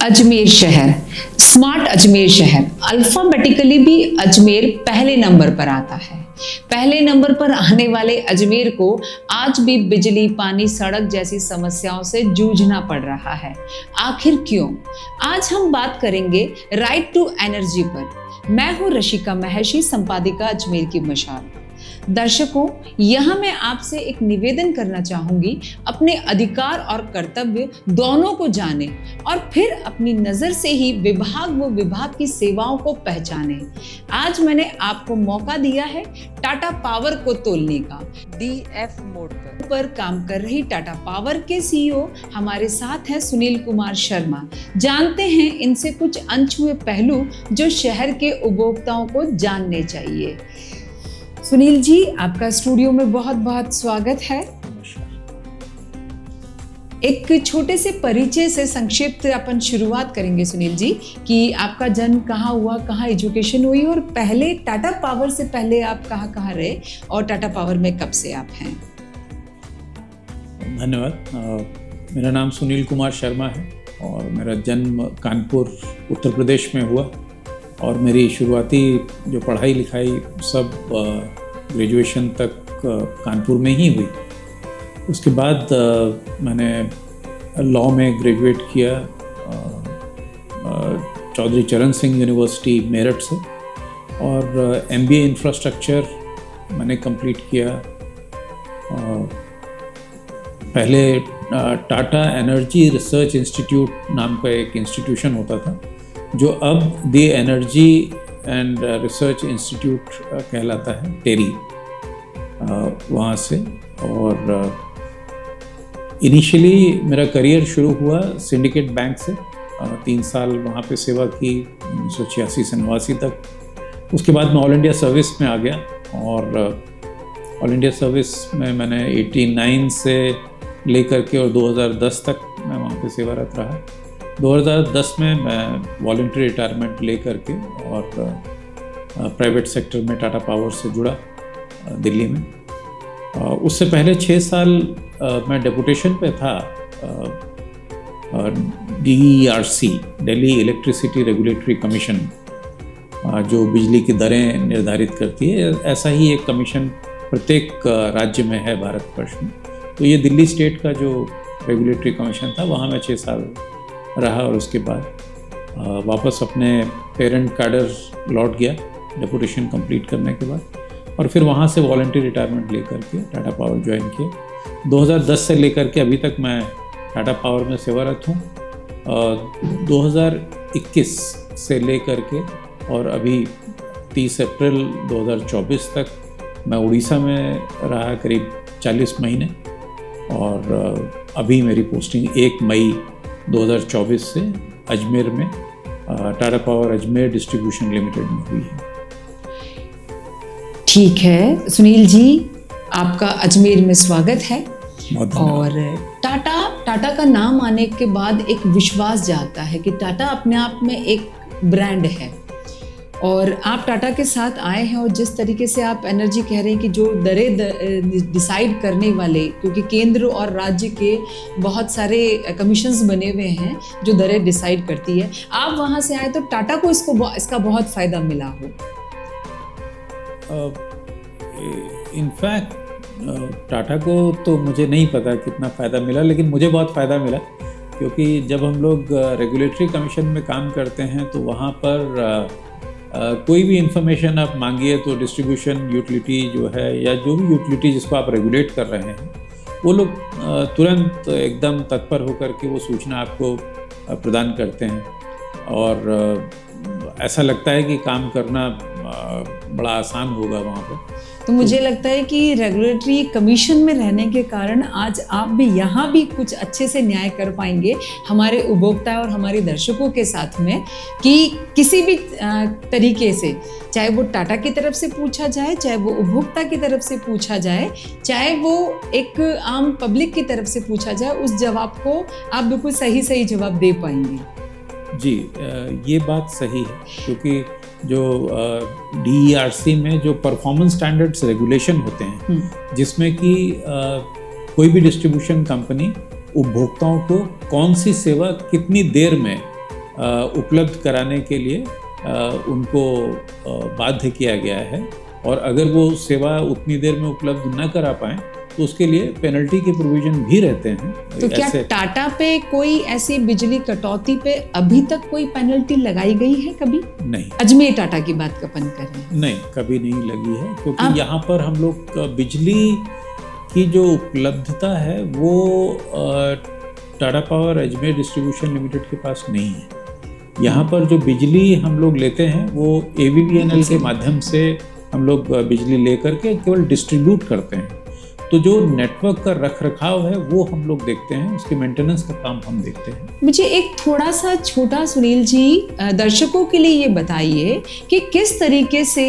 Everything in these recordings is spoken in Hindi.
अजमेर शहर, स्मार्ट अजमेर शहर, अल्फाबेटिकली भी अजमेर पहले नंबर पर आता है। पहले नंबर पर आने वाले अजमेर को आज भी बिजली, पानी, सड़क जैसी समस्याओं से जूझना पड़ रहा है। आखिर क्यों? आज हम बात करेंगे राइट टू एनर्जी पर। मैं हूं रशिका महर्षि, संपादिका अजमेर की मशाल। दर्शकों, यहाँ मैं आपसे एक निवेदन करना चाहूंगी, अपने अधिकार और कर्तव्य दोनों को जाने और फिर अपनी नजर से ही विभाग व विभाग की सेवाओं को पहचाने। आज मैंने आपको मौका दिया है टाटा पावर को तोलने का। DF मोड पर काम कर रही टाटा पावर के CEO हमारे साथ हैं सुनील कुमार शर्मा। जानते हैं इनसे कुछ अनछुए पहलू जो शहर के उपभोक्ताओं को जानने चाहिए। सुनील जी, आपका स्टूडियो में बहुत बहुत स्वागत है। एक छोटे से परिचय से संक्षिप्त अपन शुरुआत करेंगे सुनील जी, कि आपका जन्म कहाँ हुआ, कहाँ एजुकेशन हुई और पहले टाटा पावर से पहले आप कहाँ रहे और टाटा पावर में कब से आप हैं? धन्यवाद। मेरा नाम सुनील कुमार शर्मा है और मेरा जन्म कानपुर उत्तर प्रदेश में हुआ और मेरी शुरुआती जो पढ़ाई लिखाई सब ग्रेजुएशन तक कानपुर में ही हुई। उसके बाद मैंने लॉ में ग्रेजुएट किया चौधरी चरण सिंह यूनिवर्सिटी मेरठ से और MBA इंफ्रास्ट्रक्चर मैंने कंप्लीट किया। पहले टाटा एनर्जी रिसर्च इंस्टीट्यूट नाम का एक इंस्टीट्यूशन होता था, जो अब the energy and research institute कहलाता है, टेरी, वहाँ से। और इनिशियली मेरा करियर शुरू हुआ सिंडिकेट बैंक से। 3 साल वहाँ पे सेवा की 1986 से 89 तक। उसके बाद मैं ऑल इंडिया सर्विस में आ गया और ऑल इंडिया सर्विस में मैंने 89 से लेकर के और 2010 तक मैं वहाँ पे सेवारत रहा। 2010 में मैं वॉलंटरी रिटायरमेंट ले करके और प्राइवेट सेक्टर में टाटा पावर से जुड़ा दिल्ली में। उससे पहले 6 साल मैं डेपुटेशन पे था DERC, Delhi electricity regulatory commission, जो बिजली की दरें निर्धारित करती है। ऐसा ही एक कमीशन प्रत्येक राज्य में है भारतवर्ष में। तो ये दिल्ली स्टेट का जो रेगुलेटरी कमीशन था, वहाँ मैं 6 साल रहा और उसके बाद वापस अपने पेरेंट कैडर लौट गया डेपुटेशन कंप्लीट करने के बाद, और फिर वहाँ से वॉलंटरी रिटायरमेंट लेकर के टाटा पावर ज्वाइन किया। 2010 से लेकर के अभी तक मैं टाटा पावर में सेवारत हूँ। 2021 से लेकर के और अभी 30 अप्रैल 2024 तक मैं उड़ीसा में रहा करीब 40 महीने और अभी मेरी पोस्टिंग 1 मई 2024 से अजमेर में Tata power Ajmer distribution limited में हुई है। ठीक है सुनील जी, आपका अजमेर में स्वागत है। और टाटा का नाम आने के बाद एक विश्वास जागता है कि टाटा अपने आप में एक ब्रांड है और आप टाटा के साथ आए हैं। और जिस तरीके से आप एनर्जी कह रहे हैं कि जो दरें डिसाइड करने वाले, क्योंकि केंद्र और राज्य के बहुत सारे कमीशंस बने हुए हैं जो दरें डिसाइड करती है, आप वहाँ से आए तो टाटा को इसका बहुत फ़ायदा मिला हो। इनफैक्ट टाटा को तो मुझे नहीं पता कितना फ़ायदा मिला, लेकिन मुझे बहुत फ़ायदा मिला, क्योंकि जब हम लोग रेगुलेटरी कमीशन में काम करते हैं तो वहाँ पर कोई भी इंफॉर्मेशन आप मांगिए तो डिस्ट्रीब्यूशन यूटिलिटी जो है या जो भी यूटिलिटी जिसको आप रेगुलेट कर रहे हैं, वो लोग तुरंत एकदम तत्पर होकर के वो सूचना आपको प्रदान करते हैं और ऐसा लगता है कि काम करना बड़ा आसान होगा वहाँ पर। तो मुझे लगता है कि रेगुलेटरी कमीशन में रहने के कारण आज आप भी यहाँ भी कुछ अच्छे से न्याय कर पाएंगे हमारे उपभोक्ता और हमारे दर्शकों के साथ में, कि किसी भी तरीके से, चाहे वो टाटा की तरफ से पूछा जाए, चाहे वो उपभोक्ता की तरफ से पूछा जाए, चाहे वो एक आम पब्लिक की तरफ से पूछा जाए, उस जवाब को आप बिल्कुल सही जवाब दे पाएंगे। जी, ये बात सही है, क्योंकि जो DERC में जो परफॉर्मेंस स्टैंडर्ड्स रेगुलेशन होते हैं, जिसमें कि कोई भी डिस्ट्रीब्यूशन कंपनी उपभोक्ताओं को कौन सी सेवा कितनी देर में उपलब्ध कराने के लिए उनको बाध्य किया गया है, और अगर वो सेवा उतनी देर में उपलब्ध न करा पाएँ तो उसके लिए पेनल्टी के प्रोविजन भी रहते हैं। तो क्या टाटा पे कोई ऐसी बिजली कटौती पे अभी तक कोई पेनल्टी लगाई गई है कभी? नहीं। अजमेर टाटा की बात कपन कर रहे हैं। नहीं, कभी नहीं लगी है, क्योंकि यहाँ पर हम लोग बिजली की जो उपलब्धता है वो Tata power Ajmer distribution limited के पास नहीं है। यहाँ पर जो बिजली हम लोग लेते हैं वो AVVNL के माध्यम से हम लोग बिजली लेकर के केवल डिस्ट्रीब्यूट करते हैं। तो जो नेटवर्क का रखरखाव है वो हम लोग देखते हैं, उसके मेंटेनेंस का काम हम देखते हैं। मुझे एक थोड़ा सा छोटा सुनील जी दर्शकों के लिए ये बताइए कि किस तरीके से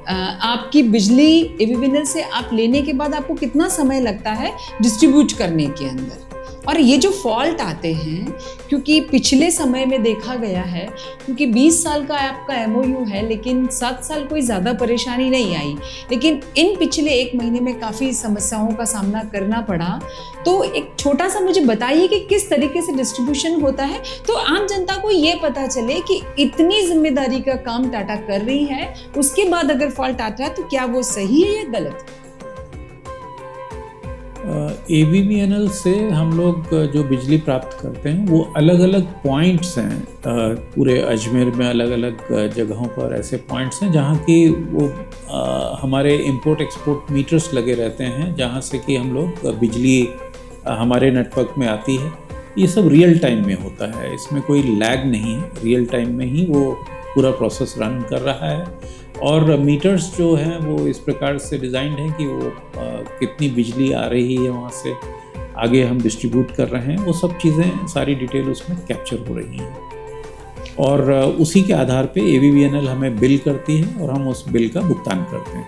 आपकी बिजली AVVNL से आप लेने के बाद आपको कितना समय लगता है डिस्ट्रीब्यूट करने के अंदर, और ये जो फॉल्ट आते हैं, क्योंकि पिछले समय में देखा गया है, क्योंकि 20 साल का आपका MOU है लेकिन 7 साल कोई ज़्यादा परेशानी नहीं आई, लेकिन इन पिछले 1 महीने में काफ़ी समस्याओं का सामना करना पड़ा। तो एक छोटा सा मुझे बताइए कि किस तरीके से डिस्ट्रीब्यूशन होता है, तो आम जनता को ये पता चले कि इतनी जिम्मेदारी का काम टाटा कर रही है, उसके बाद अगर फॉल्ट आता है तो क्या वो सही है या गलत? AVVNL से हम लोग जो बिजली प्राप्त करते हैं वो अलग अलग पॉइंट्स हैं। पूरे अजमेर में अलग अलग जगहों पर ऐसे पॉइंट्स हैं जहाँ की वो हमारे इंपोर्ट एक्सपोर्ट मीटर्स लगे रहते हैं, जहाँ से कि हम लोग बिजली हमारे नेटवर्क में आती है। ये सब रियल टाइम में होता है, इसमें कोई लैग नहीं है, रियल टाइम में ही वो पूरा प्रोसेस रन कर रहा है। और मीटर्स जो हैं वो इस प्रकार से डिज़ाइंड हैं कि वो कितनी बिजली आ रही है वहाँ से आगे हम डिस्ट्रीब्यूट कर रहे हैं, वो सब चीज़ें सारी डिटेल उसमें कैप्चर हो रही हैं, और उसी के आधार पे AVVNL हमें बिल करती है और हम उस बिल का भुगतान करते हैं।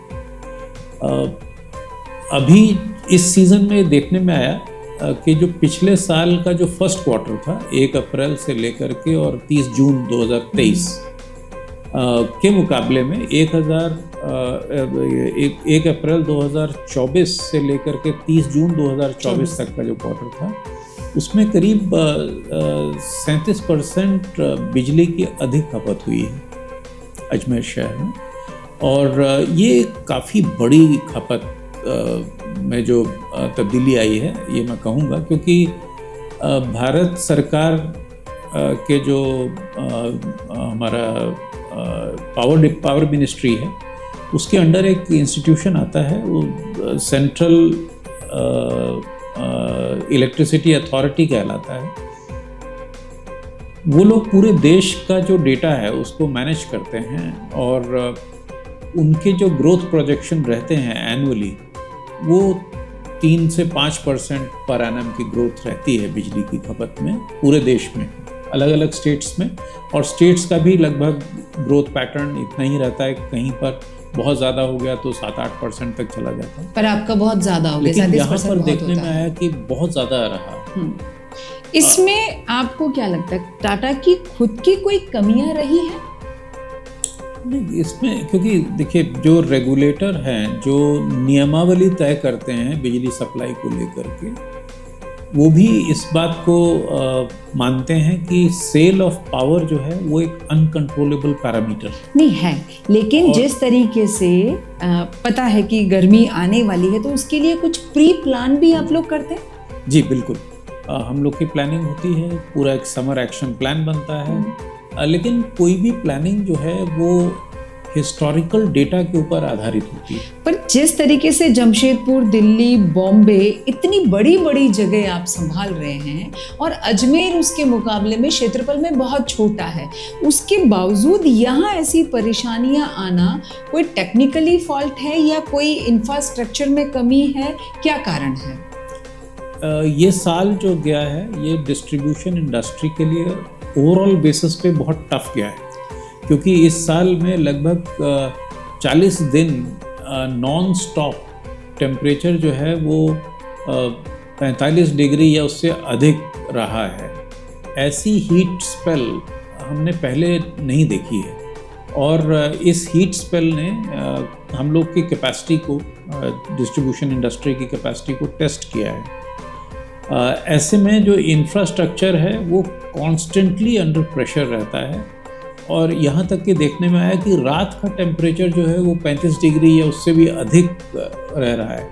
अभी इस सीज़न में देखने में आया कि जो पिछले साल का जो फर्स्ट क्वार्टर था 1 अप्रैल से लेकर के और 30 जून 2023 के मुकाबले में 1 अप्रैल 2024 से लेकर के 30 जून 2024 तक का जो क्वार्टर था उसमें करीब 37% बिजली की अधिक खपत हुई है अजमेर शहर में, और ये काफ़ी बड़ी खपत में जो तब्दीली आई है ये मैं कहूँगा, क्योंकि भारत सरकार के जो हमारा पावर मिनिस्ट्री है उसके अंडर एक इंस्टीट्यूशन आता है, वो सेंट्रल इलेक्ट्रिसिटी अथॉरिटी कहलाता है। वो लोग पूरे देश का जो डेटा है उसको मैनेज करते हैं, और उनके जो ग्रोथ प्रोजेक्शन रहते हैं एनुअली वो 3 से 5% पर एनम की ग्रोथ रहती है बिजली की खपत में पूरे देश में, अलग अलग स्टेट्स में, और स्टेट्स का भी लगभग ग्रोथ पैटर्न इतना ही रहता है। कहीं पर बहुत ज़्यादा हो गया तो 7-8% तक चला जाता है, पर आपका बहुत ज़्यादा हो गया, लेकिन यहाँ पर देखने में आया कि बहुत ज़्यादा रहा। इसमें आपको क्या लगता है, टाटा की खुद की कोई कमियां रही है? नहीं, इसमें क्योंकि देखिए जो रेगुलेटर हैं जो नियमावली तय करते हैं बिजली सप्लाई को लेकर के, वो भी इस बात को मानते हैं कि सेल ऑफ पावर जो है वो एक अनकंट्रोलेबल पैरामीटर नहीं है, लेकिन जिस तरीके से पता है कि गर्मी आने वाली है तो उसके लिए कुछ प्री प्लान भी आप लोग करते हैं? जी बिल्कुल, हम लोग की प्लानिंग होती है, पूरा एक समर एक्शन प्लान बनता है, लेकिन कोई भी प्लानिंग जो है वो हिस्टोरिकल डेटा के ऊपर आधारित होती है। पर जिस तरीके से जमशेदपुर, दिल्ली, बॉम्बे, इतनी बड़ी बड़ी जगह आप संभाल रहे हैं और अजमेर उसके मुकाबले में क्षेत्रफल में बहुत छोटा है, उसके बावजूद यहाँ ऐसी परेशानियाँ आना कोई टेक्निकली फॉल्ट है या कोई इंफ्रास्ट्रक्चर में कमी है, क्या कारण है? ये साल जो गया है ये डिस्ट्रीब्यूशन इंडस्ट्री के लिए ओवरऑल बेसिस पे बहुत टफ गया है, क्योंकि इस साल में लगभग 40 दिन नॉन स्टॉप टेम्परेचर जो है वो 45 डिग्री या उससे अधिक रहा है। ऐसी हीट स्पेल हमने पहले नहीं देखी है, और इस हीट स्पेल ने हम लोग की कैपेसिटी को, डिस्ट्रीब्यूशन इंडस्ट्री की कैपेसिटी को टेस्ट किया है। ऐसे में जो इंफ्रास्ट्रक्चर है वो कॉन्स्टेंटली अंडर प्रेशर रहता है, और यहाँ तक कि देखने में आया कि रात का टेम्परेचर जो है वो 35 डिग्री या उससे भी अधिक रह रहा है,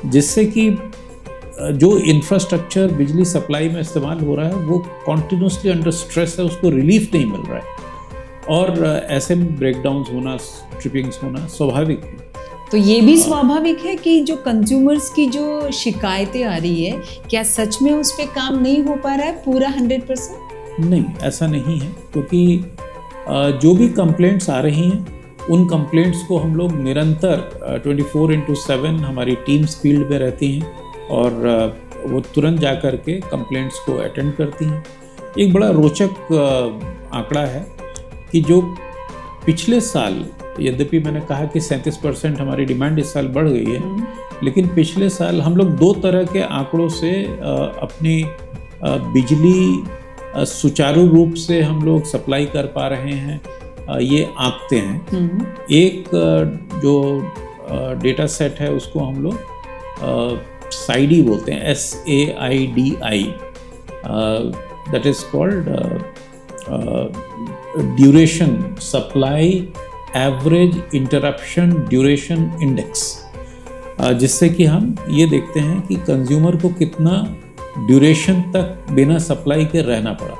जिससे कि जो इंफ्रास्ट्रक्चर बिजली सप्लाई में इस्तेमाल हो रहा है वो कॉन्टिन्यूसली अंडर स्ट्रेस है, उसको रिलीफ नहीं मिल रहा है, और ऐसे में ब्रेकडाउन्स होना, ट्रिपिंग्स होना स्वाभाविक है। तो ये भी स्वाभाविक है कि जो कंज्यूमर्स की जो शिकायतें आ रही है, क्या सच में उस पर काम नहीं हो पा रहा है पूरा 100%? नहीं, ऐसा नहीं है, क्योंकि जो भी कंप्लेंट्स आ रही हैं उन कंप्लेंट्स को हम लोग निरंतर 24/7 हमारी टीम्स फील्ड में रहती हैं, और वो तुरंत जा कर के कंप्लेंट्स को अटेंड करती हैं। एक बड़ा रोचक आंकड़ा है कि जो पिछले साल, यद्यपि मैंने कहा कि 37% हमारी डिमांड इस साल बढ़ गई है, लेकिन पिछले साल हम लोग 2 तरह के आंकड़ों से अपनी बिजली सुचारू रूप से हम लोग सप्लाई कर पा रहे हैं, ये आंकते हैं। एक जो डेटा सेट है उसको हम लोग SAIDI बोलते हैं, SAIDI, that is called duration supply average interruption duration index, जिससे कि हम ये देखते हैं कि कंज्यूमर को कितना ड्यूरेशन तक बिना सप्लाई के रहना पड़ा।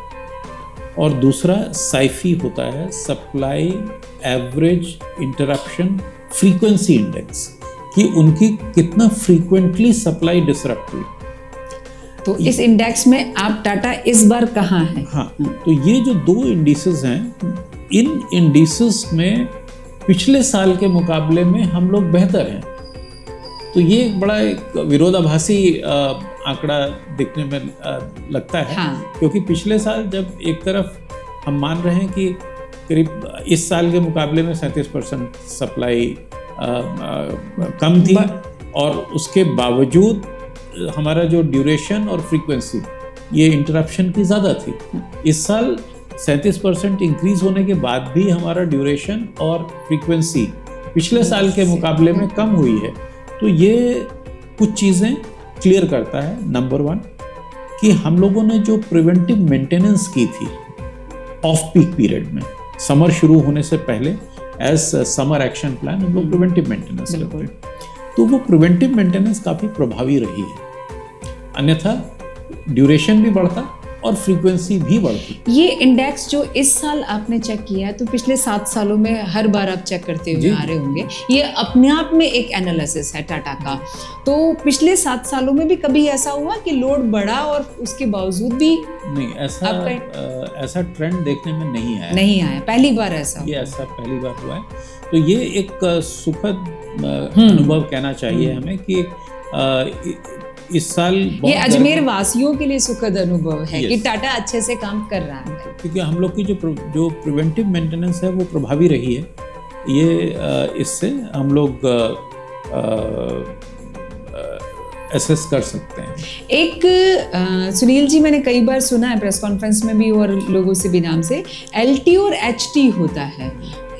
और दूसरा SAIFI होता है, supply average interruption frequency index, कि उनकी कितना फ्रीक्वेंटली सप्लाई डिसरप्ट हुई। तो इस इंडेक्स में आप टाटा इस बार कहाँ हैं? हाँ, तो ये जो 2 इंडिसेस हैं, इन इंडिसेस में पिछले साल के मुकाबले में हम लोग बेहतर हैं। तो ये एक बड़ा एक विरोधाभासी आंकड़ा दिखने में लगता है। हाँ। क्योंकि पिछले साल जब एक तरफ हम मान रहे हैं कि करीब इस साल के मुकाबले में 37% सप्लाई कम थी, और उसके बावजूद हमारा जो ड्यूरेशन और फ्रीक्वेंसी ये इंटरप्शन की ज़्यादा थी। इस साल 37% इंक्रीज होने के बाद भी हमारा ड्यूरेशन और फ्रीक्वेंसी पिछले साल के मुकाबले में कम हुई है। तो ये कुछ चीज़ें क्लियर करता है। नंबर 1 कि हम लोगों ने जो प्रिवेंटिव मेंटेनेंस की थी ऑफ पीक पीरियड में, समर शुरू होने से पहले, एज समर एक्शन प्लान हम लोग प्रिवेंटिव मेंटेनेंस करते हैं, तो वो प्रिवेंटिव मेंटेनेंस काफ़ी प्रभावी रही है। अन्यथा ड्यूरेशन भी बढ़ता और फ्रीक्वेंसी भी बढ़ती। ये इंडेक्स जो इस साल आपने चेक किया है, तो पिछले 7 सालों में हर बार आप चेक करते हुए आ रहे होंगे, ये अपने आप में एक एनालिसिस है टाटा का। तो पिछले 7 सालों में भी कभी ऐसा हुआ कि लोड बढ़ा और उसके बावजूद भी नहीं, ऐसा ट्रेंड देखने में नहीं आया। पहली बार ऐसा पहली बार हुआ है। तो ये एक सुखद अनुभव कहना चाहिए हमें कि इस साल ये अजमेर वासियों के लिए सुखद अनुभव है कि टाटा अच्छे से काम कर रहा है, क्योंकि हम लोग की जो प्रिवेंटिव मेंटेनेंस है वो प्रभावी रही है। ये इससे हम लोग एसेस कर सकते हैं। एक सुनील जी, मैंने कई बार सुना है प्रेस कॉन्फ्रेंस में भी और लोगों से भी नाम से LT और HT होता है,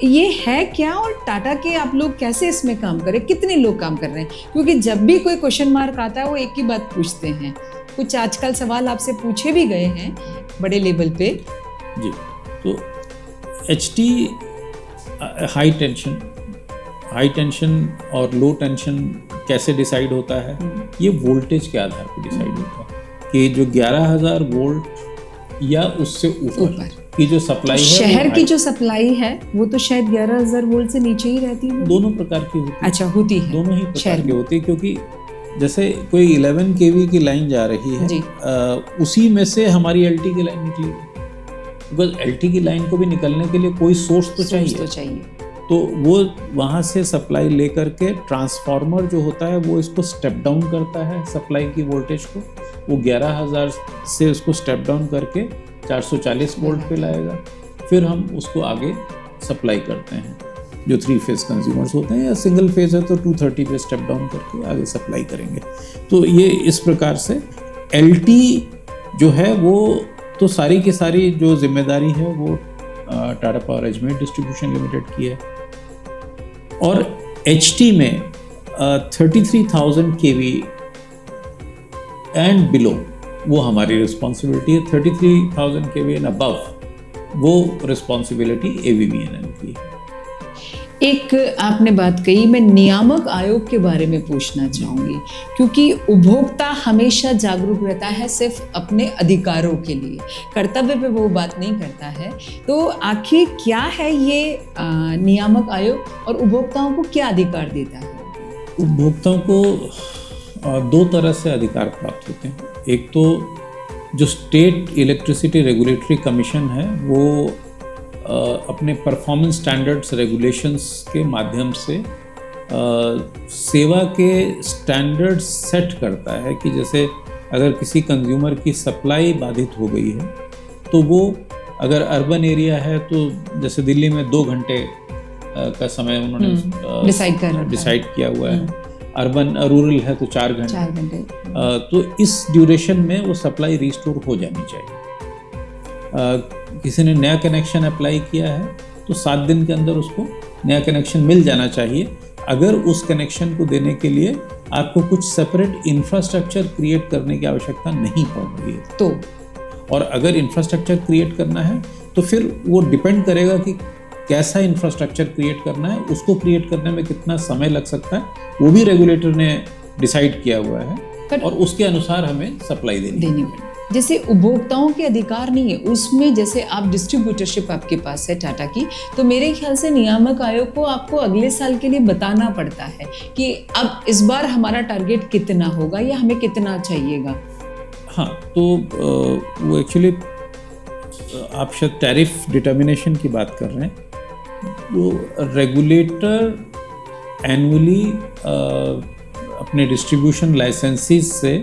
ये है क्या, और टाटा के आप लोग कैसे इसमें काम करें, कितने लोग काम कर रहे हैं? क्योंकि जब भी कोई क्वेश्चन मार्क आता है वो एक ही बात पूछते हैं। कुछ आजकल सवाल आपसे पूछे भी गए हैं बड़े लेवल पे। जी, तो HT हाई टेंशन और लो टेंशन कैसे डिसाइड होता है? ये वोल्टेज के आधार पर डिसाइड होता है कि जो 11,000 वोल्ट या उससे ऊपर की जो सप्लाई है, शहर की जो सप्लाई है वो तो शायद 11,000 वोल्ट से नीचे ही रहती है। दोनों प्रकार की होती है। अच्छा, होती है, दोनों ही प्रकार की होती है, क्योंकि जैसे कोई 11 kV की लाइन जा रही है, उसी में से हमारी LT की लाइन निकलेगी, बिकॉज LT की लाइन को भी निकलने के लिए कोई सोर्स तो चाहिए। तो वो वहाँ से सप्लाई लेकर के ट्रांसफार्मर जो होता है वो इसको स्टेप डाउन करता है, सप्लाई की वोल्टेज को। वो 11,000 से उसको स्टेप डाउन करके 440 वोल्ट पे लाएगा, फिर हम उसको आगे सप्लाई करते हैं। जो 3 फेज कंज्यूमर्स होते हैं, या सिंगल फेज है तो 230 पे स्टेप डाउन करके आगे सप्लाई करेंगे। तो ये इस प्रकार से LT जो है वो तो सारी की सारी जो जिम्मेदारी है वो Tata power Ajmer distribution limited की है। और HT में 33,000 kV एंड बिलो वो हमारी रिस्पॉन्सिबिलिटी है। 33,000 kVA एंड अबव वो रिस्पॉन्सिबिलिटी AVBNL की है। एक आपने बात कही, मैं नियामक आयोग के बारे में पूछना चाहूँगी, क्योंकि उपभोक्ता हमेशा जागरूक रहता है सिर्फ अपने अधिकारों के लिए, कर्तव्य पे वो बात नहीं करता है। तो आखिर क्या है ये नियामक आयोग और उपभोक्ताओं को क्या अधिकार देता है? उपभोक्ताओं को दो तरह से अधिकार प्राप्त होते हैं। एक तो जो स्टेट इलेक्ट्रिसिटी रेगुलेटरी कमीशन है वो अपने परफॉर्मेंस स्टैंडर्ड्स रेगुलेशंस के माध्यम से सेवा के स्टैंडर्ड्स सेट करता है कि जैसे अगर किसी कंज्यूमर की सप्लाई बाधित हो गई है तो वो अगर अर्बन एरिया है तो जैसे दिल्ली में 2 घंटे का समय उन्होंने डिसाइड किया हुआ है, अर्बन रूरल है तो 4 घंटे। तो इस ड्यूरेशन में वो सप्लाई रिस्टोर हो जानी चाहिए। किसी ने नया कनेक्शन अप्लाई किया है तो 7 दिन के अंदर उसको नया कनेक्शन मिल जाना चाहिए, अगर उस कनेक्शन को देने के लिए आपको कुछ सेपरेट इंफ्रास्ट्रक्चर क्रिएट करने की आवश्यकता नहीं पड़ रही है तो। और अगर इंफ्रास्ट्रक्चर क्रिएट करना है तो फिर वो डिपेंड करेगा कि कैसा इंफ्रास्ट्रक्चर क्रिएट करना है, उसको क्रिएट करने में कितना समय लग सकता है, वो भी रेगुलेटर ने डिसाइड किया हुआ है और उसके अनुसार हमें सप्लाई देनी पड़ेगी। जैसे उपभोक्ताओं के अधिकार नहीं है उसमें, जैसे आप डिस्ट्रीब्यूटरशिप आपके पास है टाटा की, तो मेरे ख्याल से नियामक आयोग को आपको अगले साल के लिए बताना पड़ता है कि अब इस बार हमारा टारगेट कितना होगा या हमें कितना चाहिएगा। हाँ, तो वो एक्चुअली आप शायद टैरिफ डिटर्मिनेशन की बात कर रहे हैं। तो रेगुलेटर एनुअली अपने डिस्ट्रीब्यूशन लाइसेंसीज से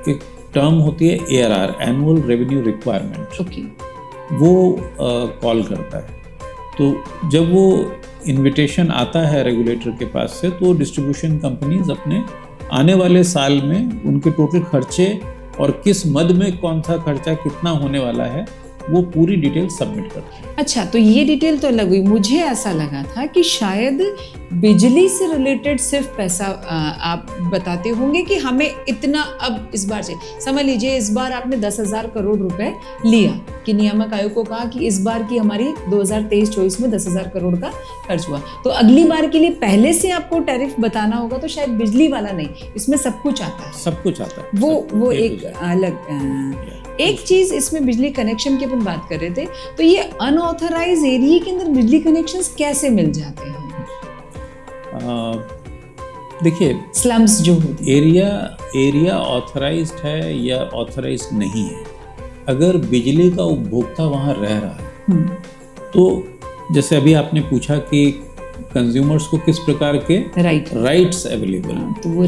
एक टर्म होती है ARR, एनुअल रेवेन्यू रिक्वायरमेंट, वो कॉल करता है। तो जब वो इनविटेशन आता है रेगुलेटर के पास से तो डिस्ट्रीब्यूशन कंपनीज अपने आने वाले साल में उनके टोटल खर्चे और किस मद में कौन सा खर्चा कितना होने वाला है वो पूरी डिटेल सबमिट करते हैं। अच्छा, तो ये डिटेल तो अलग हुई। मुझे ऐसा लगा था कि शायद बिजली से रिलेटेड सिर्फ पैसा आप बताते होंगे कि हमें इतना अब इस बार से, समझ लीजिए इस बार आपने 10,000 करोड़ रुपए लिया कि नियामक आयोग को कहा कि इस बार की हमारी 2023-24 में 10,000 करोड़ का खर्च हुआ, तो अगली बार के लिए पहले से आपको टैरिफ बताना होगा। तो शायद बिजली वाला नहीं, इसमें सब कुछ आता है। सब कुछ आता है, वो एक अलग एक चीज इसमें बिजली कनेक्शन की अपन बात कर रहे थे, तो ये अनऑथराइज एरिया के अंदर बिजली कनेक्शंस कैसे मिल जाते हैं? देखिए, स्लम्स जो होती एरिया ऑथराइज्ड है या ऑथराइज्ड नहीं है, अगर बिजली का उपभोक्ता वहाँ रह रहा है तो जैसे अभी आपने पूछा कि कंज्यूमर्स को किस प्रकार के राइट्स अवेलेबल हैं, तो वो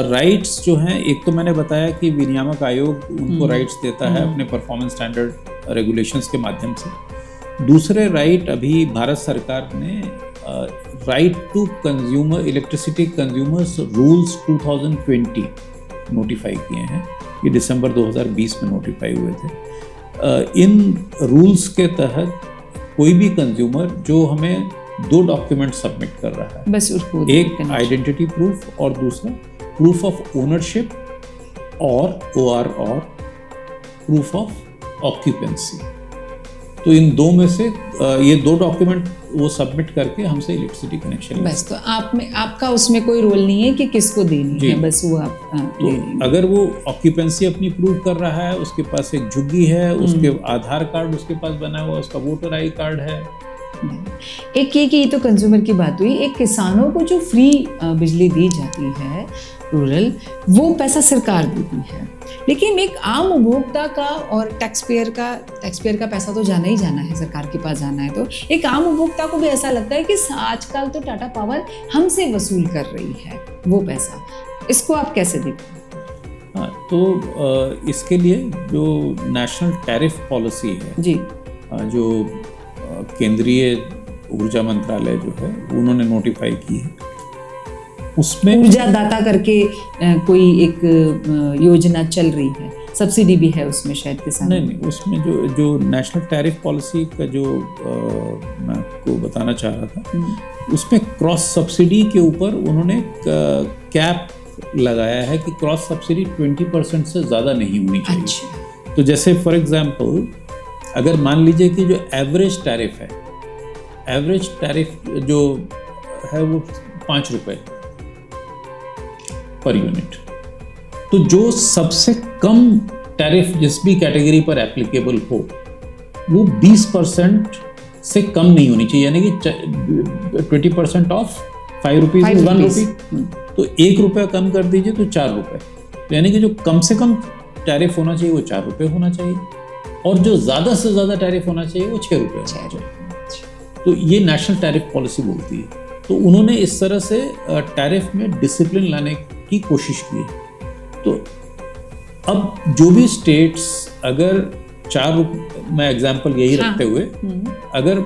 राइट्स जो हैं, एक तो मैंने बताया कि विनियामक आयोग उनको राइट्स देता है अपने परफॉर्मेंस स्टैंडर्ड रेगुलेशंस के माध्यम से। दूसरे राइट अभी भारत सरकार ने right to consumer electricity consumers rules 2020 notify किए हैं, ये दिसंबर 2020 में नोटिफाई हुए थे। इन रूल्स के तहत कोई भी कंज्यूमर जो हमें 2 डॉक्यूमेंट सबमिट कर रहा है, बस उसको एक आइडेंटिटी प्रूफ और दूसरा प्रूफ ऑफ ओनरशिप और OR और प्रूफ ऑफ ऑक्यूपेंसी, तो इन 2 में से ये 2 डॉक्यूमेंट वो सबमिट करके हमसे इलेक्ट्रिसिटी कनेक्शन बस। तो आपका उसमें कोई रोल नहीं है कि किसको देनी है, बस वो आप तो अगर वो ऑक्यूपेंसी अपनी प्रूव कर रहा है, उसके पास एक झुग्गी है, उसके आधार कार्ड उसके पास बना हुआ, उसका वोटर आई कार्ड है। एक ये तो कंज्यूमर की बात हुई। एक किसानों को जो फ्री बिजली दी जाती है रूरल, वो पैसा सरकार देती है, लेकिन एक आम उपभोक्ता का और टैक्स पेयर का पैसा तो जाना ही जाना है, सरकार के पास जाना है। तो एक आम उपभोक्ता को भी ऐसा लगता है कि आजकल तो टाटा पावर हमसे वसूल कर रही है वो पैसा, इसको आप कैसे देखते हैं? हाँ, तो इसके लिए जो नेशनल टैरिफ पॉलिसी है जी, जो केंद्रीय ऊर्जा मंत्रालय जो है उन्होंने नोटिफाई की है, उसमें ऊर्जा दाता करके कोई एक योजना चल रही है, सब्सिडी भी है उसमें शायद किसान। नहीं, उसमें जो नेशनल टैरिफ पॉलिसी का जो मैं आपको बताना चाह रहा था, उसमें क्रॉस सब्सिडी के ऊपर उन्होंने कैप लगाया है कि क्रॉस सब्सिडी 20% से ज़्यादा नहीं होनी चाहिए। अच्छा। तो जैसे फॉर एग्जांपल अगर मान लीजिए कि जो एवरेज टैरिफ है, एवरेज टैरिफ जो है वो 5 रुपए पर यूनिट, तो जो सबसे कम टैरिफ जिस भी कैटेगरी पर एप्लीकेबल हो वो 20% से कम नहीं होनी चाहिए, यानी कि 20% ऑफ 5 रुपीज 1 रुपी, तो 1 रुपया कम कर दीजिए तो 4 रुपए, यानी कि जो कम से कम टैरिफ होना चाहिए वो 4 रुपए होना चाहिए, और जो ज़्यादा से ज़्यादा टैरिफ होना चाहिए वो 6 रुपये होना चाहिए। तो ये नेशनल टैरिफ पॉलिसी बोलती है। तो उन्होंने इस तरह से टैरिफ में डिसिप्लिन लाने की कोशिश की है। तो अब जो भी स्टेट्स अगर 4 रुपये, मैं एग्जांपल यही रखते हुए, अगर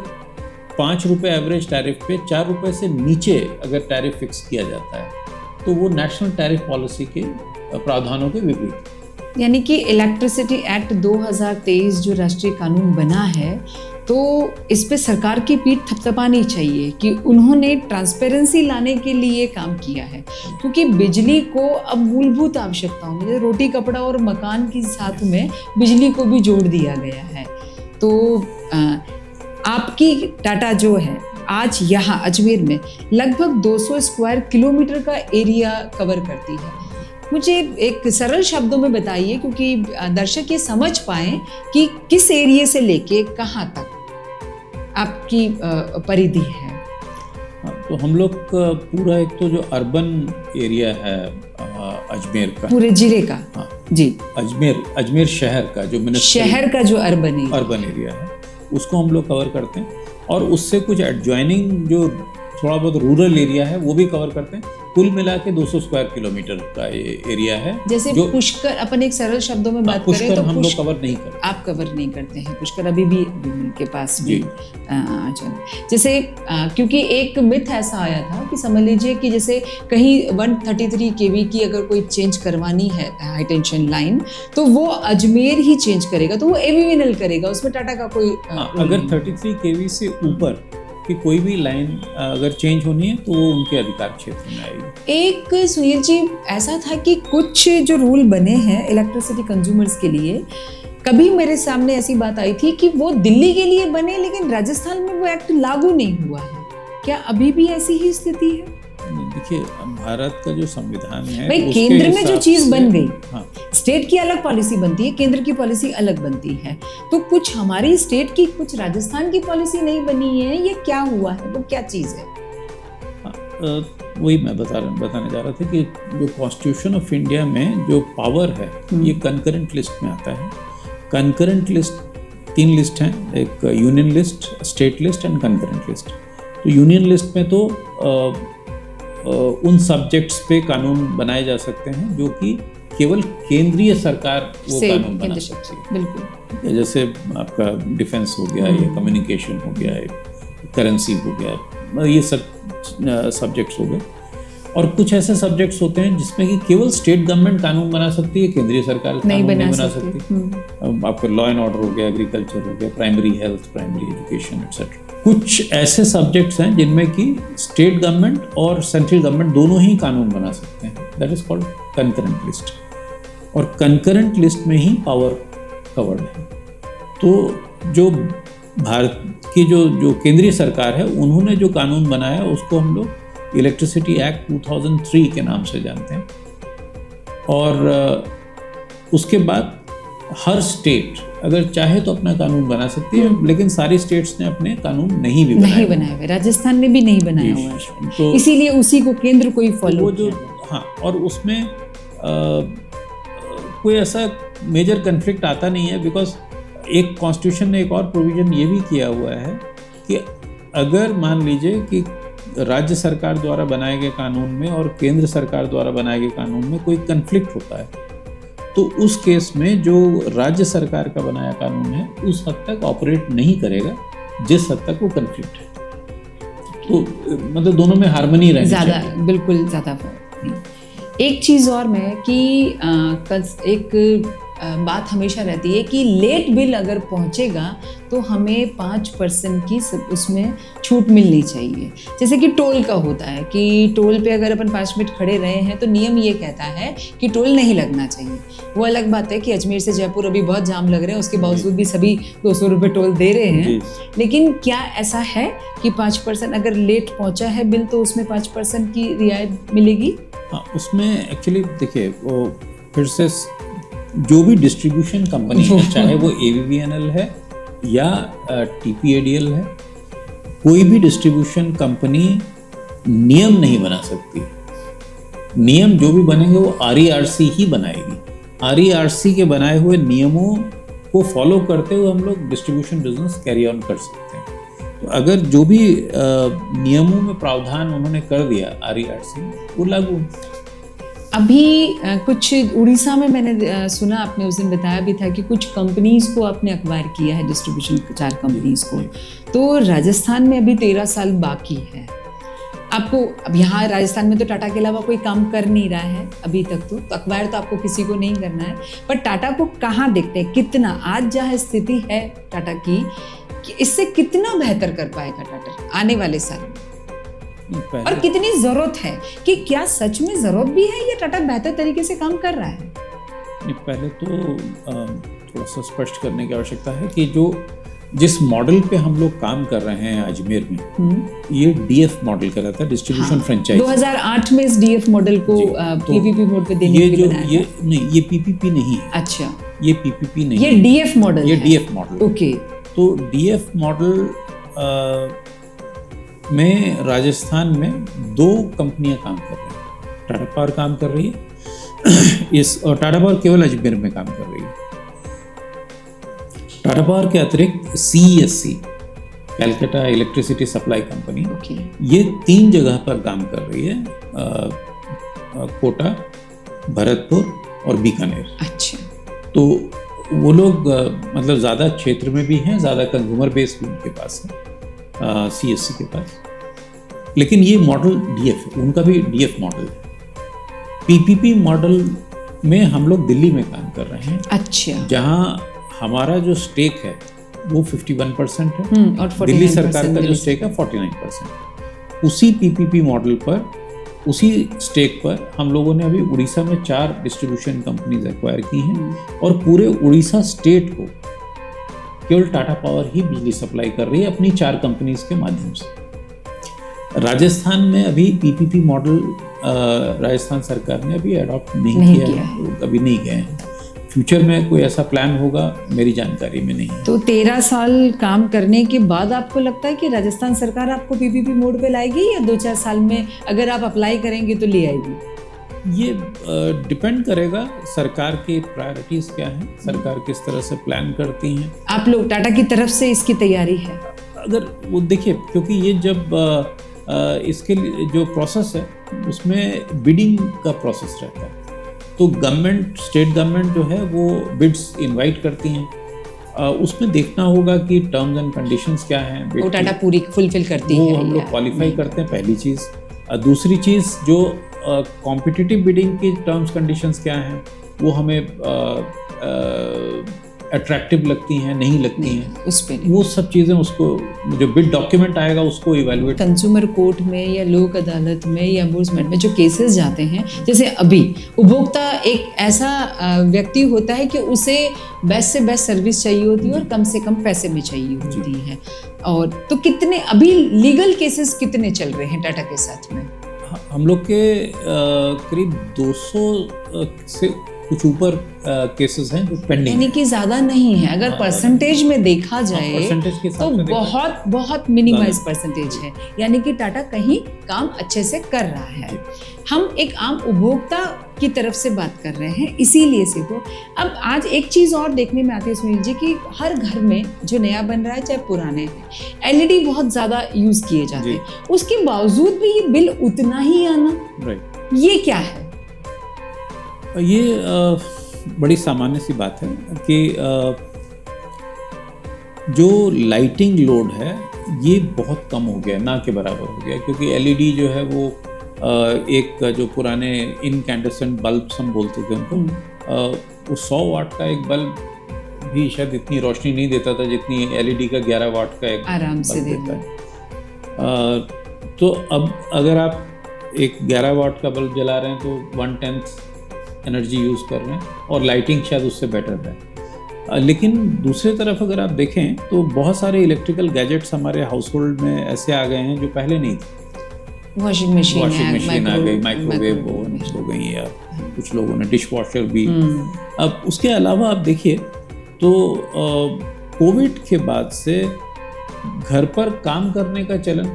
5 रुपये एवरेज टैरिफ पे 4 रुपये से नीचे अगर टैरिफ फिक्स किया जाता है तो वो नेशनल टैरिफ पॉलिसी के प्रावधानों के विपरीत। यानी कि इलेक्ट्रिसिटी एक्ट 2023 जो राष्ट्रीय कानून बना है, तो इस पे सरकार की पीठ थपथपानी चाहिए कि उन्होंने ट्रांसपेरेंसी लाने के लिए काम किया है, क्योंकि बिजली को अब मूलभूत आवश्यकताओं में, जैसे रोटी कपड़ा और मकान के साथ में बिजली को भी जोड़ दिया गया है। तो आपकी टाटा जो है आज यहाँ अजमेर में लगभग 200 स्क्वायर किलोमीटर का एरिया कवर करती है। मुझे एक सरल शब्दों में बताइए, क्योंकि दर्शक ये समझ पाएं कि किस एरिया से लेके कहाँ तक आपकी परिधि है। तो हम लोग का पूरा एक तो जो अर्बन एरिया है अजमेर का, पूरे जिले का, हाँ जी, अजमेर शहर का जो शहर का जो अर्बन एरिया है उसको हम लोग कवर करते हैं, और उससे कुछ एडजॉइनिंग जो थोड़ा बहुत रूरल एरिया है वो भी कवर करते हैं। कुल मिला के 200 स्क्वायर किलोमीटर का ये एरिया है। जैसे जो पुष्कर, अपन एक सरल शब्दों में बात करें तो हम लोग कवर नहीं करते। आप कवर नहीं करते हैं पुष्कर, अभी भी के पास भी। जैसे क्योंकि एक मिथ ऐसा आया था कि समझ लीजिए कि जैसे कहीं 133 kV की अगर कोई चेंज करवानी है हाई टेंशन लाइन, तो वो अजमेर ही चेंज करेगा, तो वो एवीएनएल करेगा, उसमें टाटा का कोई अगर 33 kV से ऊपर कि कोई भी लाइन अगर चेंज होनी है तो वो उनके अधिकार क्षेत्र में आएगी। एक सुनील जी ऐसा था कि कुछ जो रूल बने हैं इलेक्ट्रिसिटी कंज्यूमर्स के लिए, कभी मेरे सामने ऐसी बात आई थी कि वो दिल्ली के लिए बने लेकिन राजस्थान में वो एक्ट लागू नहीं हुआ है। क्या अभी भी ऐसी ही स्थिति है? देखिए, भारत का जो संविधान है, भाई केंद्र में जो चीज बन गई, हाँ, स्टेट की अलग पॉलिसी बनती है, केंद्र की पॉलिसी अलग बनती है, तो कुछ हमारी स्टेट की, कुछ राजस्थान की पॉलिसी नहीं बनी है, ये क्या हुआ है, वो क्या चीज है? वही मैं बताने जा रहा था कि जो कॉन्स्टिट्यूशन ऑफ इंडिया में जो पावर है ये कंकरेंट लिस्ट में आता है। कंकरेंट लिस्ट 3 लिस्ट हैं, एक union list, state list and concurrent list. तो यूनियन लिस्ट में तो उन सब्जेक्ट्स पे कानून बनाए जा सकते हैं जो कि केवल केंद्रीय सरकार वो कानून बना सकती है। बिल्कुल, जैसे आपका डिफेंस हो गया, या कम्युनिकेशन हो गया, करेंसी हो गया, ये सब सब्जेक्ट्स हो गए। और कुछ ऐसे सब्जेक्ट्स होते हैं जिसमें कि केवल स्टेट गवर्नमेंट कानून बना सकती है, केंद्रीय सरकार कानून नहीं बना सकती। आपका लॉ एंड ऑर्डर हो गया, एग्रीकल्चर हो गया, primary health, primary education etcetera. कुछ ऐसे सब्जेक्ट्स हैं जिनमें कि स्टेट गवर्नमेंट और सेंट्रल गवर्नमेंट दोनों ही कानून बना सकते हैं, that is called concurrent list. और कंकरेंट लिस्ट में ही पावर कवर्ड है। तो जो भारत की जो केंद्रीय सरकार है, उन्होंने जो कानून बनाया उसको हम लोग इलेक्ट्रिसिटी एक्ट 2003 के नाम से जानते हैं। और उसके बाद हर स्टेट अगर चाहे तो अपना कानून बना सकती है, लेकिन सारी स्टेट्स ने अपने कानून नहीं बनाए हुए। राजस्थान ने भी नहीं बनाया हुआ है, तो इसीलिए उसी को केंद्र को ही फॉलो जो, हाँ, और उसमें कोई ऐसा मेजर कन्फ्लिक्ट आता नहीं है, बिकॉज एक कॉन्स्टिट्यूशन ने एक और प्रोविजन ये भी किया हुआ है कि अगर मान लीजिए कि राज्य सरकार द्वारा बनाए गए कानून में और केंद्र सरकार द्वारा बनाए गए कानून में कोई कन्फ्लिक्ट होता है, तो उस केस में जो राज्य सरकार का बनाया कानून है उस हद तक ऑपरेट नहीं करेगा जिस हद तक वो कन्फ्लिक्ट है। तो मतलब दोनों में हार्मनी रहनी चाहिए। बिल्कुल ज़्यादा एक चीज़ और मैं कि एक बात हमेशा रहती है कि लेट बिल अगर पहुंचेगा तो हमें 5% की उसमें छूट मिलनी चाहिए। जैसे कि टोल का होता है कि टोल पे अगर अपन 5 मिनट खड़े रहे हैं तो नियम ये कहता है कि टोल नहीं लगना चाहिए। वो अलग बात है कि अजमेर से जयपुर अभी बहुत जाम लग रहे हैं, उसके बावजूद भी सभी 200 रुपये टोल दे रहे हैं। लेकिन क्या ऐसा है कि 5% अगर लेट पहुंचा है बिल तो उसमें 5% की रियायत मिलेगी? हाँ, उसमें एक्चुअली देखिए वो फिर से जो भी डिस्ट्रीब्यूशन कंपनी है, चाहे वो AVVNL है या TPADL है, कोई भी डिस्ट्रीब्यूशन कंपनी नियम नहीं बना सकती। नियम जो भी बनेंगे वो RERC ही बनाएगी। RERC के बनाए हुए नियमों को फॉलो करते हुए हम लोग डिस्ट्रीब्यूशन बिजनेस कैरी ऑन कर सकते हैं। तो अगर जो भी नियमों में प्रावधान उन्होंने कर दिया RERC, वो लागू। अभी कुछ उड़ीसा में मैंने सुना, आपने उस दिन बताया भी था कि कुछ कंपनीज को आपने अक्वायर किया है, डिस्ट्रीब्यूशन 4 कंपनीज को। तो राजस्थान में अभी 13 साल बाकी है आपको। अब यहाँ राजस्थान में तो टाटा के अलावा कोई काम कर नहीं रहा है अभी तक, तो अक्वायर तो आपको किसी को नहीं करना है। पर टाटा को कहाँ देखते हैं, कितना आज जहाँ स्थिति है टाटा की, कि इससे कितना बेहतर कर पाएगा टाटा आने वाले साल में, और कितनी जरूरत है, कि क्या सच में जरूरत भी है या टाटा बेहतर तरीके से काम कर रहा है? पहले तो थोड़ा सा स्पष्ट करने की आवश्यकता है कि जिस मॉडल पे हम लोग काम कर रहे हैं अजमेर में, ये DF मॉडल का रहता है, डिस्ट्रीब्यूशन फ्रेंचाइज। 2008 में इस DF मॉडल को PPP मोड पे देने के लिए बनाया था। ये PPP नहीं है। अच्छा, ये PPP नहीं, ये DF मॉडल, ये DF मॉडल। ओके। तो DF मॉडल में राजस्थान में 2 कंपनियां काम कर रही हैं। टाटा पावर काम कर रही है और टाटा पावर केवल अजमेर में काम कर रही है। टाटा पावर के अतिरिक्त CESC, Calcutta electricity supply company, ये 3 जगह पर काम कर रही है, कोटा, भरतपुर और बीकानेर। अच्छा। तो वो लोग मतलब ज़्यादा क्षेत्र में भी हैं, ज़्यादा कंज्यूमर बेस भी उनके पास है CSC के पास। लेकिन ये मॉडल DF, उनका भी DF मॉडल है। PPP मॉडल में हम लोग दिल्ली में काम कर रहे हैं। अच्छा। जहाँ हमारा जो स्टेक है वो 51% है, और दिल्ली सरकार का जो स्टेक है 49%। उसी PPP मॉडल पर, उसी स्टेक पर हम लोगों ने अभी उड़ीसा में 4 डिस्ट्रीब्यूशन कंपनीज एक्वायर की हैं, और पूरे उड़ीसा स्टेट को केवल टाटा पावर ही बिजली सप्लाई कर रही है अपनी 4 कंपनीज के माध्यम से। राजस्थान में अभी PPP मॉडल राजस्थान सरकार ने अभी अडॉप्ट नहीं किया है, अभी नहीं गए हैं। फ्यूचर में कोई ऐसा प्लान होगा, मेरी जानकारी में नहीं है। तो 13 साल काम करने के बाद आपको लगता है कि राजस्थान सरकार आपको PPP मोड पे लाएगी, या 2-4 साल में अगर आप अप्लाई करेंगे तो ले आएगी? ये डिपेंड करेगा सरकार की प्रायोरिटीज क्या हैं, सरकार किस तरह से प्लान करती हैं। आप लोग टाटा की तरफ से इसकी तैयारी है? अगर वो देखिए, क्योंकि ये जब इसके लिए जो प्रोसेस है उसमें बिडिंग का प्रोसेस रहता है, तो गवर्नमेंट, स्टेट गवर्नमेंट जो है वो बिड्स इनवाइट करती हैं। उसमें देखना होगा कि टर्म्स एंड कंडीशंस क्या हैं, वो टाटा पूरी फुलफिल करती है, वो हम लोग क्वालिफाई करते हैं, पहली चीज़। दूसरी चीज़, जो कॉम्पिटिटिव बिडिंग की टर्म्स कंडीशंस क्या हैं, वो हमें अट्रैक्टिव लगती हैं, नहीं लगती हैं, उस पे वो सब चीज़ें, उसको जो बिड डॉक्यूमेंट आएगा उसको इवैल्यूएट। कंज्यूमर कोर्ट में या लोक अदालत में या एम्बुड्समेंट में जो केसेस जाते हैं, जैसे अभी उपभोक्ता एक ऐसा व्यक्ति होता है कि उसे बेस्ट से बेस्ट सर्विस चाहिए होती है और कम से कम पैसे में चाहिए होती है। और तो कितने अभी लीगल केसेस कितने चल रहे हैं टाटा के साथ में? हम लोग के करीब 200 से कुछ ऊपर केसेस हैं जो पेंडिंग, यानी कि ज़्यादा नहीं है। अगर परसेंटेज में देखा जाए तो बहुत बहुत मिनिमाइज परसेंटेज है, यानी कि टाटा कहीं काम अच्छे से कर रहा है। हम एक आम उपभोक्ता की तरफ से बात कर रहे हैं, इसीलिए से तो अब आज एक चीज़ और देखने में आती है सुनील जी कि हर घर में जो नया बन रहा है चाहे पुराने हैं, LED बहुत ज़्यादा यूज़ किए जाते हैं, उसके बावजूद भी ये बिल उतना ही आना, ये क्या है? ये बड़ी सामान्य सी बात है कि जो लाइटिंग लोड है ये बहुत कम हो गया, ना के बराबर हो गया, क्योंकि LED जो है वो एक जो पुराने इनकैंडेसेंट बल्ब्स हम बोलते थे उनको, वो 100 वाट का एक बल्ब भी शायद इतनी रोशनी नहीं देता था जितनी एलईडी का 11 वाट का एक आराम से बल्ब देता है। तो अब अगर आप एक 11 वाट का बल्ब जला रहे हैं तो 1/10 एनर्जी यूज़ कर रहे हैं और लाइटिंग शायद उससे बेटर है। लेकिन दूसरी तरफ अगर आप देखें तो बहुत सारे इलेक्ट्रिकल गैजेट्स हमारे हाउस होल्ड में ऐसे आ गए हैं जो पहले नहीं थे। वॉशिंग मशीन आ गई, माइक्रोवेव ओवन हो गई, या कुछ लोगों ने डिश वॉशर भी। अब उसके अलावा आप देखिए तो कोविड के बाद से घर पर काम करने का चलन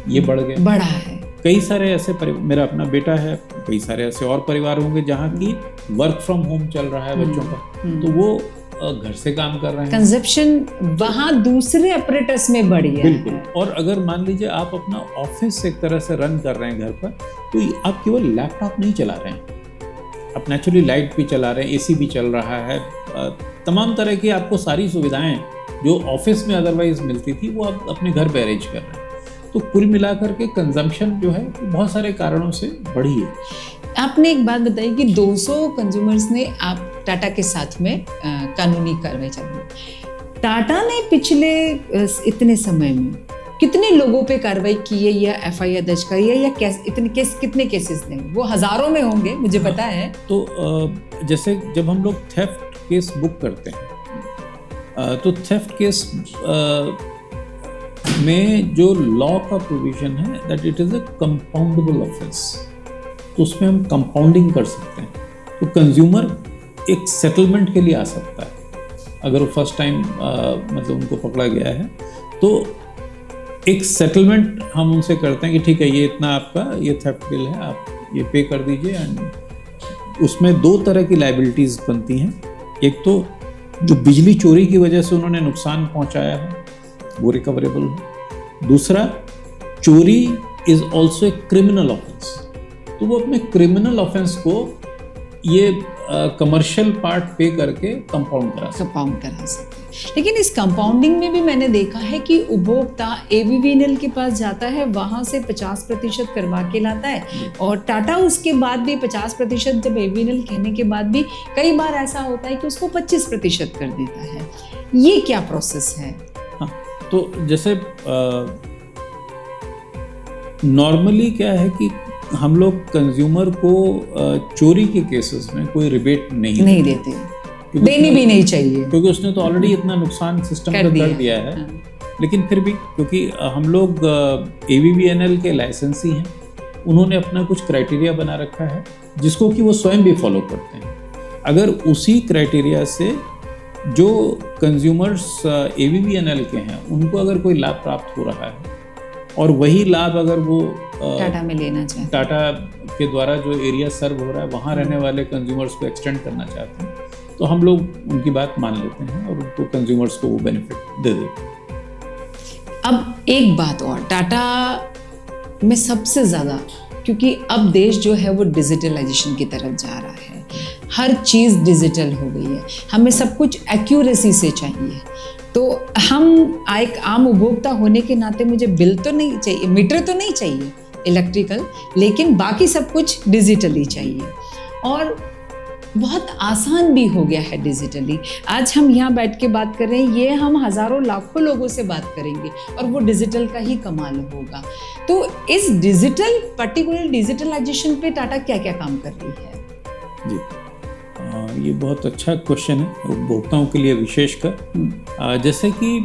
ये बढ़ा है। कई सारे ऐसे मेरा अपना बेटा है, कई सारे ऐसे और परिवार होंगे जहाँ की वर्क फ्रॉम होम चल रहा है बच्चों का, तो वो घर से काम कर रहे हैं। कंजप्शन वहाँ दूसरे ऑपरेटर्स में बढ़ी है। बिल्कुल। और अगर मान लीजिए आप अपना ऑफिस एक तरह से रन कर रहे हैं घर पर, तो आप केवल लैपटॉप नहीं चला रहे हैं, आप नेचुरली लाइट भी चला रहे हैं, एसी भी चल रहा है, तमाम तरह की आपको सारी सुविधाएं जो ऑफिस में अदरवाइज मिलती थी वो आप अपने घर पे अरेंज कर रहे हैं। तो कुल मिलाकर के कंजम्पशन जो है बहुत सारे कारणों से बढ़ी है। आपने एक बात बताई कि 200 कंज्यूमर्स ने आप टाटा के साथ में कानूनी कार्रवाई चलाई। टाटा ने पिछले इतने समय में कितने लोगों पे कार्रवाई की है या एफआईआर दर्ज करी है, या कितने केसेस ने? वो हजारों में होंगे, मुझे पता है। तो जैसे जब हम लोग थेफ्ट केस बुक करते हैं तो थेफ्ट केस में जो लॉ का प्रोविजन है that it is a compoundable offence, तो उसमें हम कंपाउंडिंग कर सकते हैं। तो कंज्यूमर एक सेटलमेंट के लिए आ सकता है अगर वो फर्स्ट टाइम मतलब उनको पकड़ा गया है, तो एक सेटलमेंट हम उनसे करते हैं कि ठीक है ये इतना आपका ये थेफ्ट बिल है, आप ये पे कर दीजिए। एंड उसमें 2 तरह की लायबिलिटीज़ बनती हैं। एक तो जो बिजली चोरी की वजह से उन्होंने नुकसान पहुंचाया है वो रिकवरेबल है। दूसरा, चोरी is also a criminal offence, तो वो अपने क्रिमिनल ऑफेंस को ये कमर्शियल पार्ट पे करके कंपाउंड करा सकते हैं। लेकिन इस कंपाउंडिंग में भी मैंने देखा है कि उपभोक्ता एवीवीएनएल के पास जाता है, वहां से 50% करवा के लाता है, और टाटा उसके बाद भी 50% जब एवीवीएनएल कहने के बाद भी कई बार ऐसा होता है कि उसको 25% कर देता है। ये क्या प्रोसेस है? हाँ, तो जैसे नॉर्मली क्या है कि हम लोग कंज्यूमर को चोरी के केसेस में कोई रिबेट नहीं देते, देनी भी नहीं चाहिए, क्योंकि उसने तो ऑलरेडी इतना नुकसान सिस्टम को कर दिया है। हाँ। लेकिन फिर भी क्योंकि हम लोग एवीवीएनएल के लाइसेंसी हैं, उन्होंने अपना कुछ क्राइटेरिया बना रखा है जिसको कि वो स्वयं भी फॉलो करते हैं। अगर उसी क्राइटेरिया से जो कंज्यूमर्स एवीवीएनएल के हैं उनको अगर कोई लाभ प्राप्त हो रहा है और वही लाभ अगर वो टाटा में लेना चाहते हैं, टाटा के द्वारा जो एरिया सर्व हो रहा है वहाँ रहने वाले कंज्यूमर्स को एक्सटेंड करना चाहते हैं, तो हम लोग उनकी बात मान लेते हैं और उनको कंज्यूमर्स को वो बेनिफिट दे देते हैं। अब एक बात और, टाटा में सबसे ज़्यादा, क्योंकि अब देश जो है वो डिजिटलाइजेशन की तरफ जा रहा है, हर चीज़ डिजिटल हो गई है, हमें सब कुछ एक्यूरेसी से चाहिए। तो हम एक आम उपभोक्ता होने के नाते मुझे बिल तो नहीं चाहिए, मीटर तो नहीं चाहिए इलेक्ट्रिकल, लेकिन बाकी सब कुछ डिजिटली चाहिए, और बहुत आसान भी हो गया है डिजिटली। आज हम यहाँ बैठ के बात कर रहे हैं, ये हम हज़ारों लाखों लोगों से बात करेंगे और वो डिजिटल का ही कमाल होगा। तो इस पर्टिकुलर डिजिटलाइजेशन पे टाटा क्या क्या काम कर रही है? जी, ये बहुत अच्छा क्वेश्चन है उपभोक्ताओं के लिए विशेषकर। जैसे कि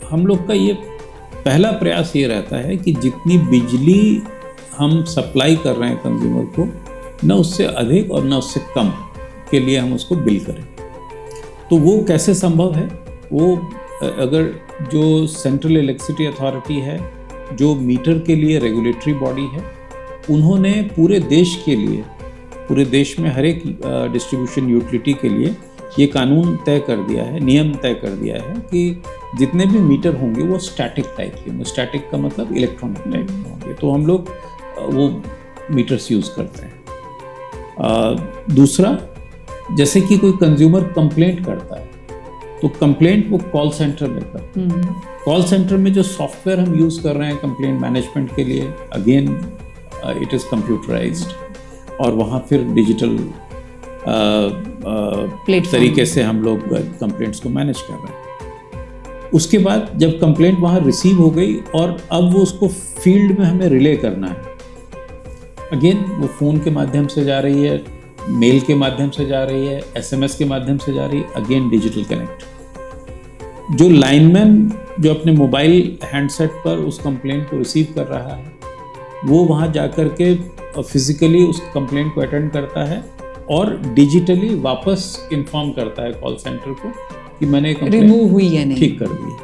हम लोग का ये पहला प्रयास ये रहता है कि जितनी बिजली हम सप्लाई कर रहे हैं कंज्यूमर को, न उससे अधिक और न उससे कम के लिए हम उसको बिल करें। तो वो कैसे संभव है? वो अगर जो सेंट्रल इलेक्ट्रिसिटी अथॉरिटी है, जो मीटर के लिए रेगुलेटरी बॉडी है, उन्होंने पूरे देश के लिए, पूरे देश में हर एक डिस्ट्रीब्यूशन यूटिलिटी के लिए ये कानून तय कर दिया है, नियम तय कर दिया है कि जितने भी मीटर होंगे वो स्टैटिक टाइप के होंगे। स्टैटिक का मतलब इलेक्ट्रॉनिक टाइप के होंगे, तो हम लोग वो मीटर्स यूज़ करते हैं। दूसरा, जैसे कि कोई कंज्यूमर कंप्लेंट करता है तो कंप्लेंट वो कॉल सेंटर में करते हैं। कॉल सेंटर में जो सॉफ्टवेयर हम यूज़ कर रहे हैं कंप्लेंट मैनेजमेंट के लिए, अगेन इट इज़ कंप्यूटराइज्ड, और वहाँ फिर डिजिटल तरीके से हम लोग कंप्लेंट्स को मैनेज कर रहे हैं। उसके बाद जब कंप्लेंट वहाँ रिसीव हो गई और अब वो उसको फील्ड में हमें रिले करना है, अगेन वो फ़ोन के माध्यम से जा रही है, मेल के माध्यम से जा रही है, SMS के माध्यम से जा रही है, अगेन डिजिटल कनेक्ट। जो लाइनमैन जो अपने मोबाइल हैंडसेट पर उस कंप्लेंट को रिसीव कर रहा है, वो वहाँ जा कर के फिजिकली उस कंप्लेंट को अटेंड करता है और डिजिटली वापस इन्फॉर्म करता है कॉल सेंटर को कि मैंने रिमूव हुई है नहीं, ठीक कर दी।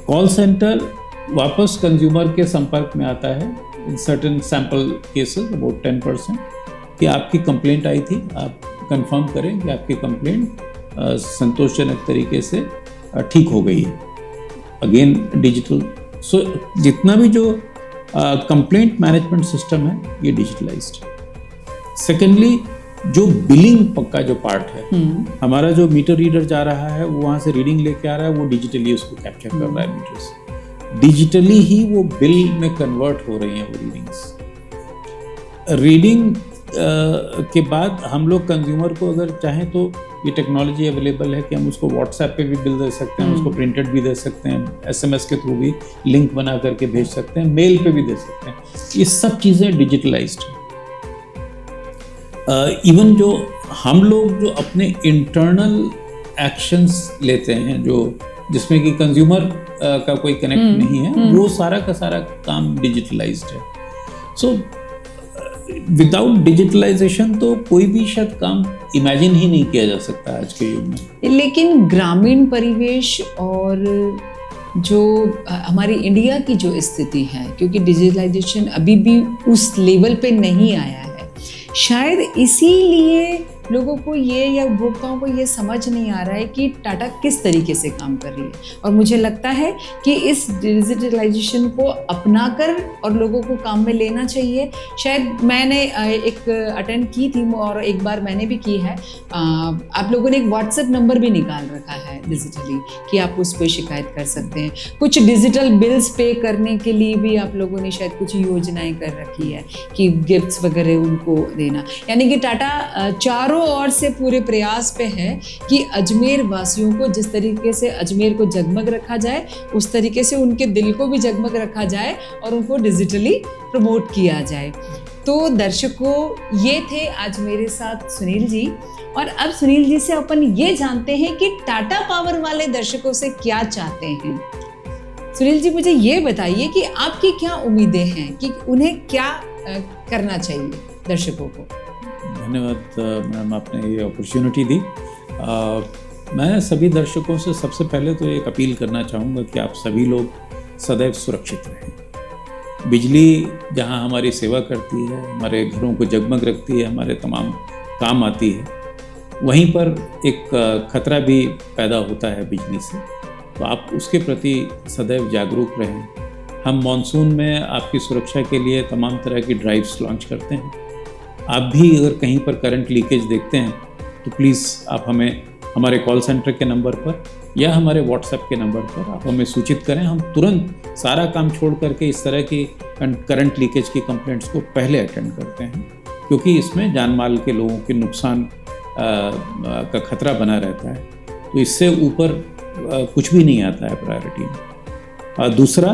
कॉल सेंटर वापस कंज्यूमर के संपर्क में आता है in certain sample cases about 10% कि आपकी कंप्लेंट आई थी, आप कंफर्म करें कि आपकी कंप्लेंट संतोषजनक तरीके से ठीक हो गई है, अगेन डिजिटल। सो जितना भी जो कंप्लेंट मैनेजमेंट सिस्टम है ये डिजिटलाइज्ड है। सेकेंडली जो बिलिंग पक्का जो पार्ट है, हमारा जो मीटर रीडर जा रहा है वो वहाँ से रीडिंग लेके आ रहा है, वो डिजिटली उसको कैप्चर कर रहा है मीटर से, डिजिटली ही वो बिल में कन्वर्ट हो रही हैं वो रीडिंग्स। रीडिंग के बाद हम लोग कंज्यूमर को अगर चाहें तो ये टेक्नोलॉजी अवेलेबल है कि हम उसको व्हाट्सएप पे भी बिल दे सकते हैं, उसको प्रिंटेड भी दे सकते हैं, SMS के थ्रू भी लिंक बना करके भेज सकते हैं, मेल पे भी दे सकते हैं। ये सब चीज़ें डिजिटलाइज्ड हैं। इवन जो हम लोग जो अपने इंटरनल एक्शंस लेते हैं जो जिसमें कि कंज्यूमर का कोई कनेक्ट नहीं है, वो सारा का सारा काम डिजिटलाइज्ड है। सो विदाउट डिजिटलाइजेशन तो कोई भी शायद काम इमेजिन ही नहीं किया जा सकता आज के युग में। लेकिन ग्रामीण परिवेश और जो हमारी इंडिया की जो स्थिति है, क्योंकि डिजिटलाइजेशन अभी भी उस लेवल पे नहीं आया है, शायद इसीलिए लोगों को ये या उपभोक्ताओं को ये समझ नहीं आ रहा है कि टाटा किस तरीके से काम कर रही है। और मुझे लगता है कि इस डिजिटलाइजेशन को अपनाकर और लोगों को काम में लेना चाहिए। शायद मैंने एक अटेंड की थी और एक बार मैंने भी की है, आप लोगों ने एक व्हाट्सएप नंबर भी निकाल रखा है डिजिटली कि आप उस पर शिकायत कर सकते हैं। कुछ डिजिटल बिल्स पे करने के लिए भी आप लोगों ने शायद कुछ योजनाएं कर रखी है कि गिफ्ट्स वगैरह उनको देना, यानी कि टाटा चारों और से पूरे प्रयास पे है कि अजमेर वासियों को जिस तरीके से अजमेर को जगमग रखा जाए उस तरीके से उनके दिल को भी जगमग रखा जाए और उनको डिजिटली प्रमोट किया जाए। तो दर्शकों, ये थे आज मेरे साथ सुनील जी, और अब सुनील जी से अपन ये जानते हैं कि टाटा पावर वाले दर्शकों से क्या चाहते हैं। सुनील जी, मुझे ये बताइए कि आपकी क्या उम्मीदें हैं कि उन्हें क्या करना चाहिए दर्शकों को। धन्यवाद मैम, आपने ये अपॉर्चुनिटी दी। मैं सभी दर्शकों से सबसे पहले तो एक अपील करना चाहूँगा कि आप सभी लोग सदैव सुरक्षित रहें। बिजली जहाँ हमारी सेवा करती है, हमारे घरों को जगमग रखती है, हमारे तमाम काम आती है, वहीं पर एक खतरा भी पैदा होता है बिजली से, तो आप उसके प्रति सदैव जागरूक रहें। हम मॉनसून में आपकी सुरक्षा के लिए तमाम तरह की ड्राइव्स लॉन्च करते हैं। आप भी अगर कहीं पर करंट लीकेज देखते हैं तो प्लीज़ आप हमें हमारे कॉल सेंटर के नंबर पर या हमारे व्हाट्सएप के नंबर पर आप हमें सूचित करें। हम तुरंत सारा काम छोड़ करके इस तरह की करंट लीकेज की कंप्लेंट्स को पहले अटेंड करते हैं, क्योंकि इसमें जान माल के लोगों के नुकसान का खतरा बना रहता है। तो इससे ऊपर कुछ भी नहीं आता है प्रायोरिटी में। दूसरा,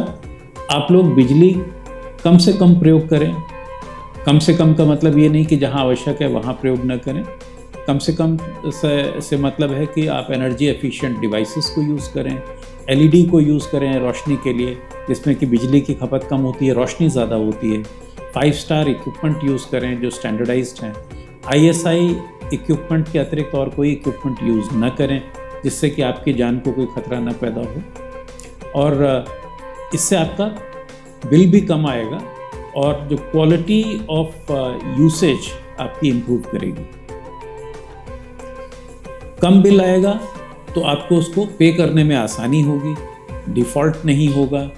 आप लोग बिजली कम से कम प्रयोग करें। कम से कम का मतलब ये नहीं कि जहाँ आवश्यक है वहाँ प्रयोग न करें। कम से कम से मतलब है कि आप एनर्जी एफिशिएंट डिवाइसेस को यूज़ करें, LED को यूज़ करें रोशनी के लिए, जिसमें कि बिजली की खपत कम होती है, रोशनी ज़्यादा होती है। 5 स्टार इक्विपमेंट यूज़ करें जो स्टैंडर्डाइज्ड हैं। ISI इक्विपमेंट के अतिरिक्त और कोई इक्विपमेंट यूज़ न करें जिससे कि आपकी जान को कोई खतरा न पैदा हो, और इससे आपका बिल भी कम आएगा और जो क्वालिटी ऑफ यूसेज आपकी इम्प्रूव करेगी। कम बिल आएगा तो आपको उसको पे करने में आसानी होगी, डिफ़ॉल्ट नहीं होगा,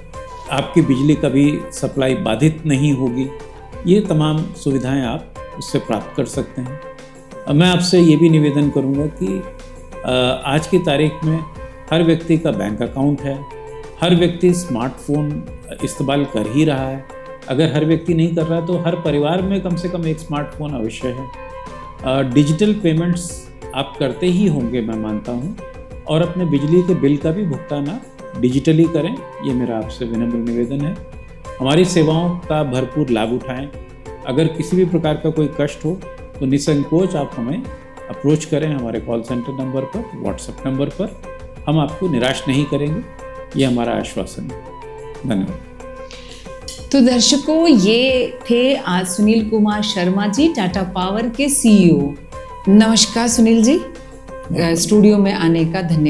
आपकी बिजली का भी सप्लाई बाधित नहीं होगी। ये तमाम सुविधाएं आप उससे प्राप्त कर सकते हैं। मैं आपसे ये भी निवेदन करूंगा कि आज की तारीख में हर व्यक्ति का बैंक अकाउंट है, हर व्यक्ति स्मार्टफोन इस्तेमाल कर ही रहा है। अगर हर व्यक्ति नहीं कर रहा तो हर परिवार में कम से कम एक स्मार्टफोन अवश्य है। डिजिटल पेमेंट्स आप करते ही होंगे मैं मानता हूँ, और अपने बिजली के बिल का भी भुगतान आप डिजिटली करें, ये मेरा आपसे विनम्र निवेदन है। हमारी सेवाओं का भरपूर लाभ उठाएं। अगर किसी भी प्रकार का कोई कष्ट हो तो निसंकोच आप हमें अप्रोच करें हमारे कॉल सेंटर नंबर पर, व्हाट्सएप नंबर पर। हम आपको निराश नहीं करेंगे, ये हमारा आश्वासन है। धन्यवाद। तो दर्शकों, ये थे आज सुनील कुमार शर्मा जी, टाटा पावर के CEO। नमस्कार सुनील जी, स्टूडियो में आने का धन्यवाद।